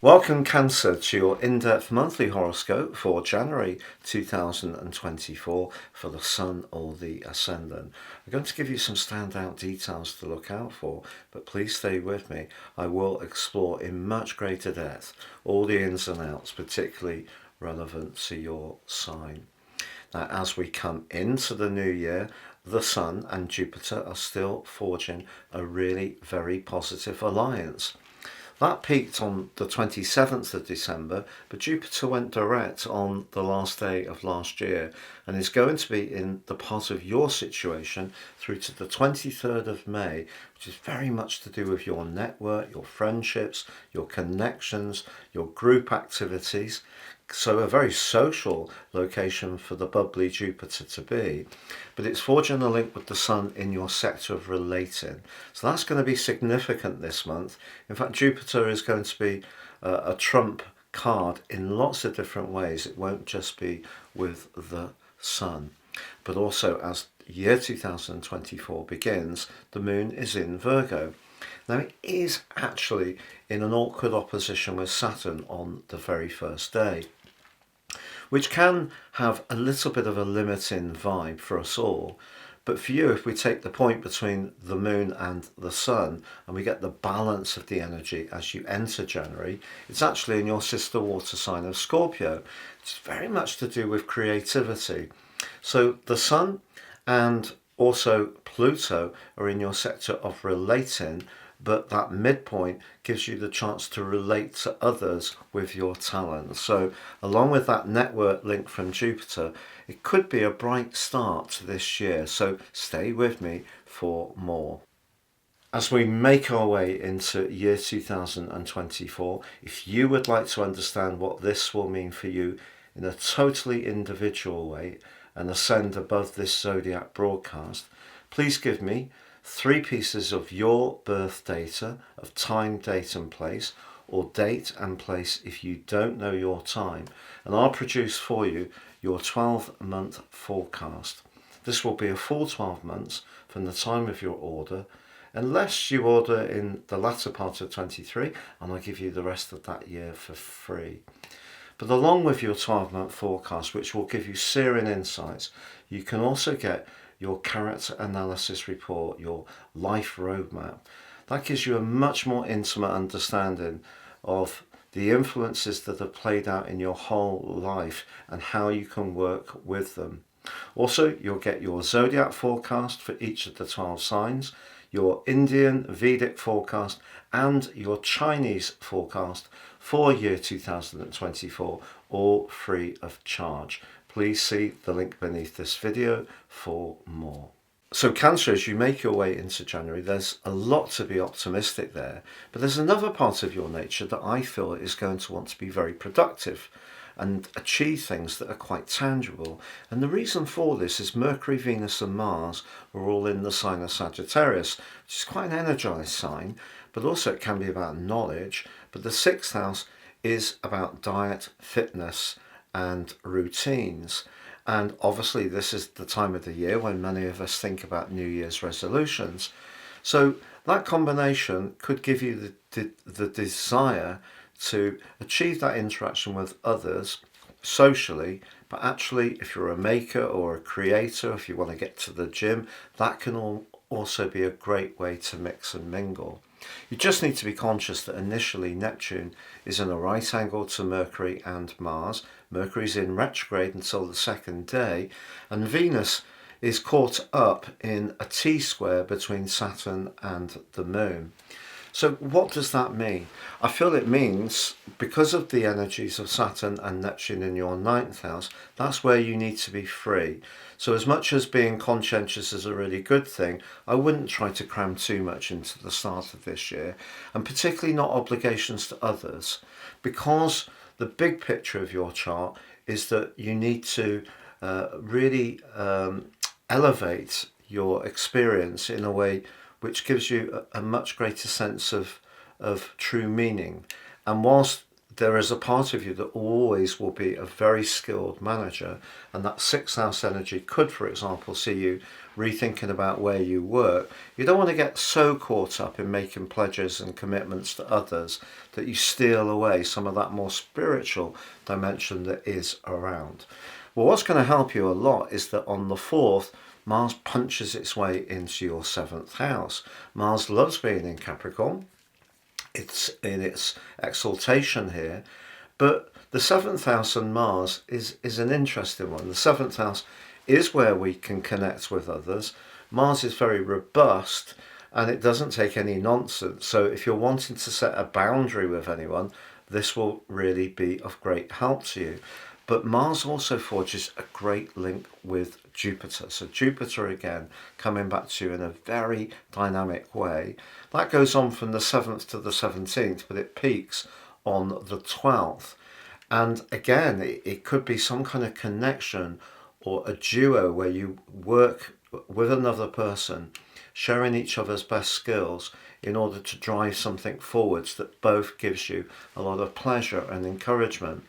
Welcome Cancer to your in-depth monthly horoscope for January 2024 for the Sun or the Ascendant. I'm going to give you some standout details to look out for, but please stay with me. I will explore in much greater depth all the ins and outs, particularly relevant to your sign. Now, as we come into the new year, the Sun and Jupiter are still forging a really very positive alliance. That peaked on the 27th of December, but Jupiter went direct on the last day of last year and is going to be in the part of your situation through to the 23rd of May, which is very much to do with your network, your friendships, your connections, your group activities. So a very social location for the bubbly Jupiter to be, but it's forging a link with the Sun in your sector of relating. So that's going to be significant this month. In fact, Jupiter is going to be a trump card in lots of different ways. It won't just be with the Sun, but also as year 2024 begins, the Moon is in Virgo. Now it is actually in an awkward opposition with Saturn on the very first day, which can have a little bit of a limiting vibe for us all. But for you, if we take the point between the Moon and the Sun and we get the balance of the energy as you enter January, it's actually in your sister water sign of Scorpio. It's very much to do with creativity. So the Sun and also Pluto are in your sector of relating, but that midpoint gives you the chance to relate to others with your talent. So along with that network link from Jupiter, it could be a bright start to this year. So stay with me for more. As we make our way into year 2024, if you would like to understand what this will mean for you in a totally individual way and ascend above this zodiac broadcast, please give me 3 pieces of your birth data of time, date and place, or date and place if you don't know your time, and I'll produce for you your 12-month forecast. This will be a full 12 months from the time of your order, unless you order in the latter part of 23, and I'll give you the rest of that year for free. But along with your 12-month forecast, which will give you searing insights, you can also get your character analysis report, your life roadmap. That gives you a much more intimate understanding of the influences that have played out in your whole life and how you can work with them. Also, you'll get your zodiac forecast for each of the 12 signs, your Indian Vedic forecast and your Chinese forecast for year 2024, all free of charge. Please see the link beneath this video for more. So Cancer, as you make your way into January, there's a lot to be optimistic there, but there's another part of your nature that I feel is going to want to be very productive and achieve things that are quite tangible. And the reason for this is Mercury, Venus and Mars are all in the sign of Sagittarius, which is quite an energized sign, but also it can be about knowledge. But the 6th house is about diet, fitness and routines. And obviously this is the time of the year when many of us think about New Year's resolutions. So that combination could give you the desire to achieve that interaction with others socially, but actually if you're a maker or a creator, if you want to get to the gym, that can also be a great way to mix and mingle. You just need to be conscious that initially Neptune is in a right angle to Mercury and Mars. Mercury's in retrograde until the 2nd day, and Venus is caught up in a T-square between Saturn and the Moon. So what does that mean? I feel it means, because of the energies of Saturn and Neptune in your 9th house, that's where you need to be free. So as much as being conscientious is a really good thing, I wouldn't try to cram too much into the start of this year, and particularly not obligations to others, because the big picture of your chart is that you need to really elevate your experience in a way which gives you a much greater sense of true meaning. And whilst there is a part of you that always will be a very skilled manager, and that sixth house energy could, for example, see you rethinking about where you work. You don't want to get so caught up in making pledges and commitments to others that you steal away some of that more spiritual dimension that is around. Well, what's going to help you a lot is that on the 4th, Mars punches its way into your 7th house. Mars loves being in Capricorn. It's in its exaltation here, but the 7th house and Mars is an interesting one. The 7th house is where we can connect with others. Mars is very robust and it doesn't take any nonsense. So if you're wanting to set a boundary with anyone, this will really be of great help to you. But Mars also forges a great link with Jupiter. So Jupiter, again, coming back to you in a very dynamic way. That goes on from the 7th to the 17th, but it peaks on the 12th. And again, it could be some kind of connection or a duo where you work with another person, sharing each other's best skills in order to drive something forwards that both gives you a lot of pleasure and encouragement.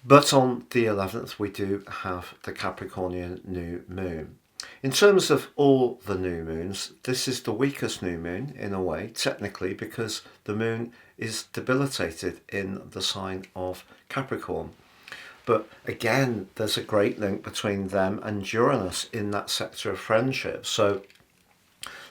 But on the 11th, we do have the Capricornian new moon. In terms of all the new moons, this is the weakest new moon in a way, technically, because the moon is debilitated in the sign of Capricorn. But again, there's a great link between them and Uranus in that sector of friendship. So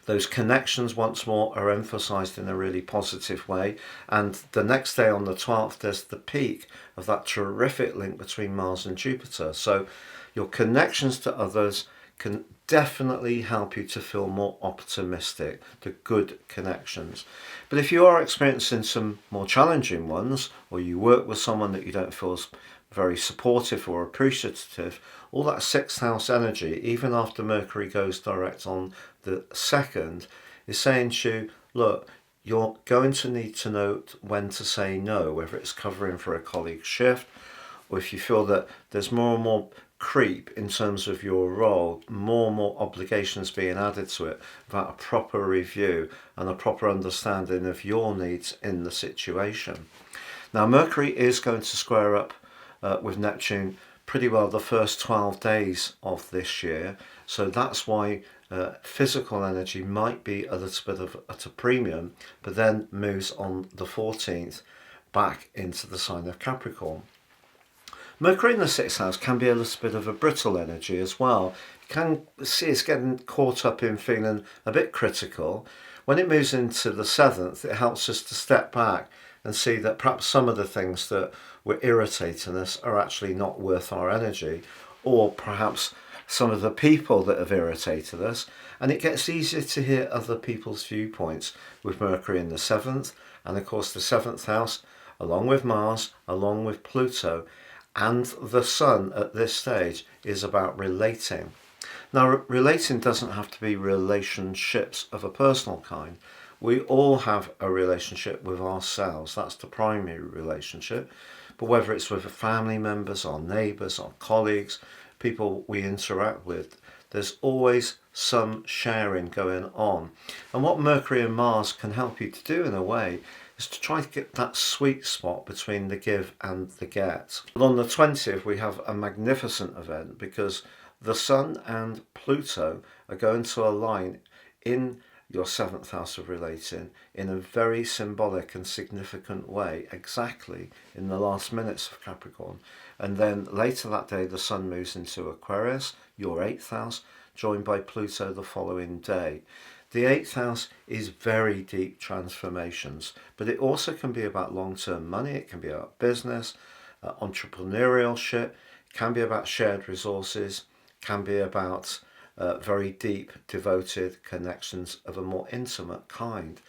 those connections once more are emphasized in a really positive way. And the next day on the 12th, there's the peak of that terrific link between Mars and Jupiter. So your connections to others can definitely help you to feel more optimistic, the good connections. But if you are experiencing some more challenging ones, or you work with someone that you don't feel is very supportive or appreciative, all that sixth house energy, even after Mercury goes direct on the 2nd, is saying to you, look, you're going to need to know when to say no, whether it's covering for a colleague's shift, or if you feel that there's more and more creep in terms of your role, more and more obligations being added to it without a proper review and a proper understanding of your needs in the situation. Now, Mercury is going to square up with Neptune pretty well the first 12 days of this year, so that's why physical energy might be a little bit of at a premium, but then moves on the 14th back into the sign of Capricorn. Mercury in the 6th house can be a little bit of a brittle energy as well. You can see it's getting caught up in feeling a bit critical. When it moves into the 7th, it helps us to step back and see that perhaps some of the things that were irritating us are actually not worth our energy, or perhaps some of the people that have irritated us. And it gets easier to hear other people's viewpoints with Mercury in the 7th, and of course the 7th house, along with Mars, along with Pluto, and the Sun at this stage is about relating. Now, relating doesn't have to be relationships of a personal kind. We all have a relationship with ourselves. That's the primary relationship. But whether it's with family members, our neighbours, our colleagues, people we interact with, there's always some sharing going on. And what Mercury and Mars can help you to do in a way is to try to get that sweet spot between the give and the get. But on the 20th, we have a magnificent event because the Sun and Pluto are going to align in your 7th house of relating in a very symbolic and significant way, exactly in the last minutes of Capricorn. And then later that day, the Sun moves into Aquarius, your 8th house, joined by Pluto the following day. The 8th house is very deep transformations, but it also can be about long-term money, it can be about business, entrepreneurship, it can be about shared resources, can be about very deep, devoted connections of a more intimate kind.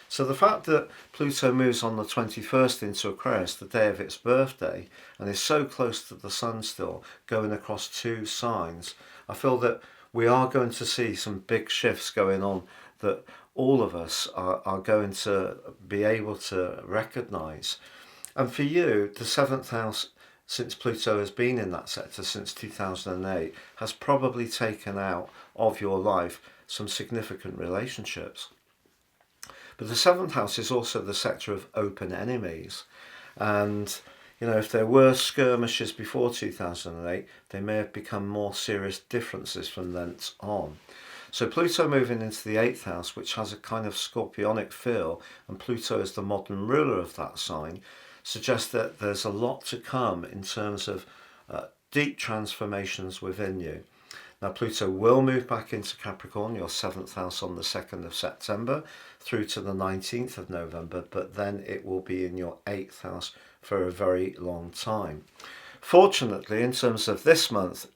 So the fact that Pluto moves on the 21st into Aquarius, the day of its birthday, and is so close to the Sun still, going across two signs, I feel that we are going to see some big shifts going on that all of us are going to be able to recognise. And for you, the 7th house, since Pluto has been in that sector since 2008, has probably taken out of your life some significant relationships. But the 7th house is also the sector of open enemies. And if there were skirmishes before 2008, they may have become more serious differences from thence on. So Pluto moving into the 8th house, which has a kind of scorpionic feel, and Pluto is the modern ruler of that sign, suggests that there's a lot to come in terms of deep transformations within you. Now Pluto will move back into Capricorn, your 7th house, on the 2nd of September through to the 19th of November, but then it will be in your 8th house for a very long time. Fortunately, in terms of this month,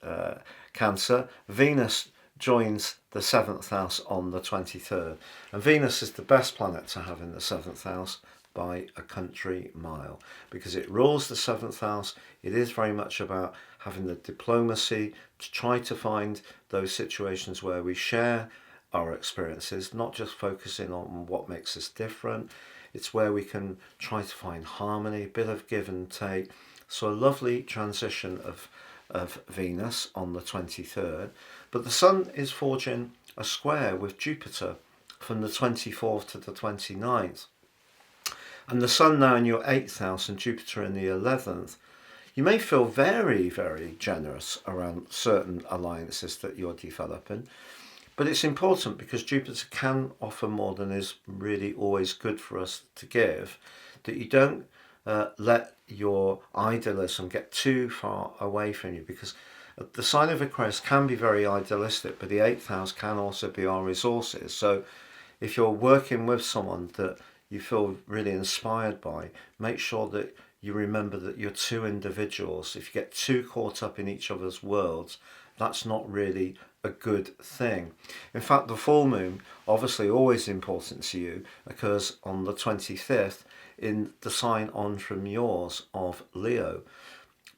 Cancer, Venus joins the 7th house on the 23rd. And Venus is the best planet to have in the 7th house by a country mile, because it rules the 7th house. It is very much about having the diplomacy to try to find those situations where we share our experiences, not just focusing on what makes us different. It's where we can try to find harmony, a bit of give and take. So a lovely transition of Venus on the 23rd. But the Sun is forging a square with Jupiter from the 24th to the 29th. And the Sun now in your 8th house and Jupiter in the 11th, you may feel very, very generous around certain alliances that you're developing. But it's important because Jupiter can offer more than is really always good for us to give, that you don't let your idealism get too far away from you, because the sign of Aquarius can be very idealistic, but the 8th house can also be our resources. So if you're working with someone that you feel really inspired by, make sure that you remember that you're two individuals. If you get too caught up in each other's worlds, that's not really a good thing. In fact, the full moon, obviously always important to you, occurs on the 25th in the sign on from yours of Leo.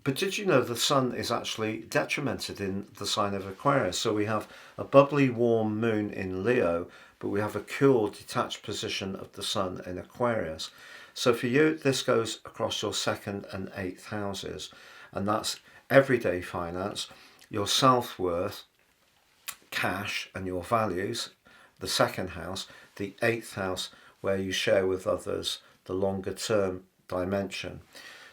But did you know the Sun is actually detrimented in the sign of Aquarius? So we have a bubbly warm moon in Leo, but we have a cool detached position of the Sun in Aquarius. So for you, this goes across your 2nd and 8th houses, and that's everyday finance, your self-worth, cash and your values, the 2nd house, the 8th house where you share with others, the longer term dimension.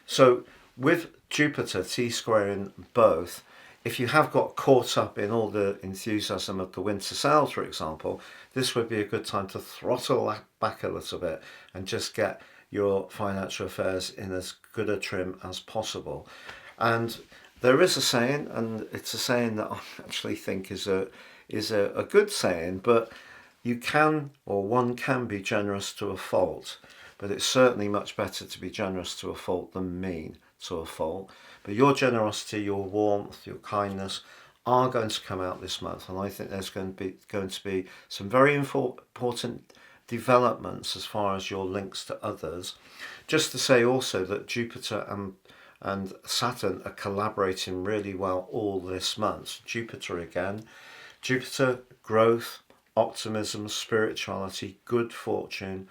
So with Jupiter T-squaring both, if you have got caught up in all the enthusiasm of the winter sale, for example, this would be a good time to throttle back a little bit and just get your financial affairs in as good a trim as possible. And there is a saying, and it's a saying that I actually think is a good saying, but you can, or one can be generous to a fault, but it's certainly much better to be generous to a fault than mean to a fault. But your generosity, your warmth, your kindness are going to come out this month, and I think there's going to be some very important developments as far as your links to others. Just to say also that Jupiter and Saturn are collaborating really well all this month. Jupiter again. Jupiter, growth, optimism, spirituality, good fortune.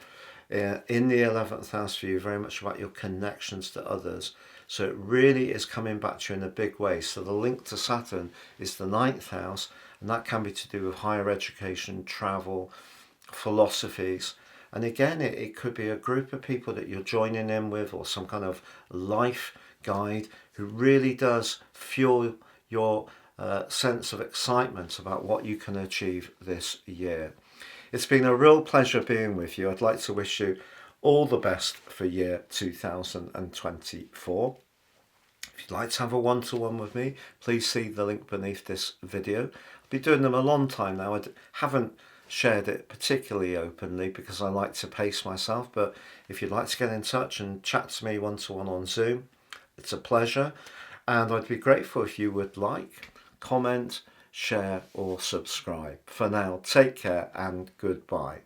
In the 11th house for you, very much about your connections to others. So it really is coming back to you in a big way. So the link to Saturn is the 9th house, and that can be to do with higher education, travel, philosophies. And again, it could be a group of people that you're joining in with, or some kind of life guide who really does fuel your sense of excitement about what you can achieve this year. It's been a real pleasure being with you. I'd like to wish you all the best for year 2024. If you'd like to have a one-to-one with me, please see the link beneath this video. I've been doing them a long time now. I haven't shared it particularly openly because I like to pace myself, but if you'd like to get in touch and chat to me one-to-one on Zoom, it's a pleasure, and I'd be grateful if you would like, comment, share or subscribe. For now, take care and goodbye.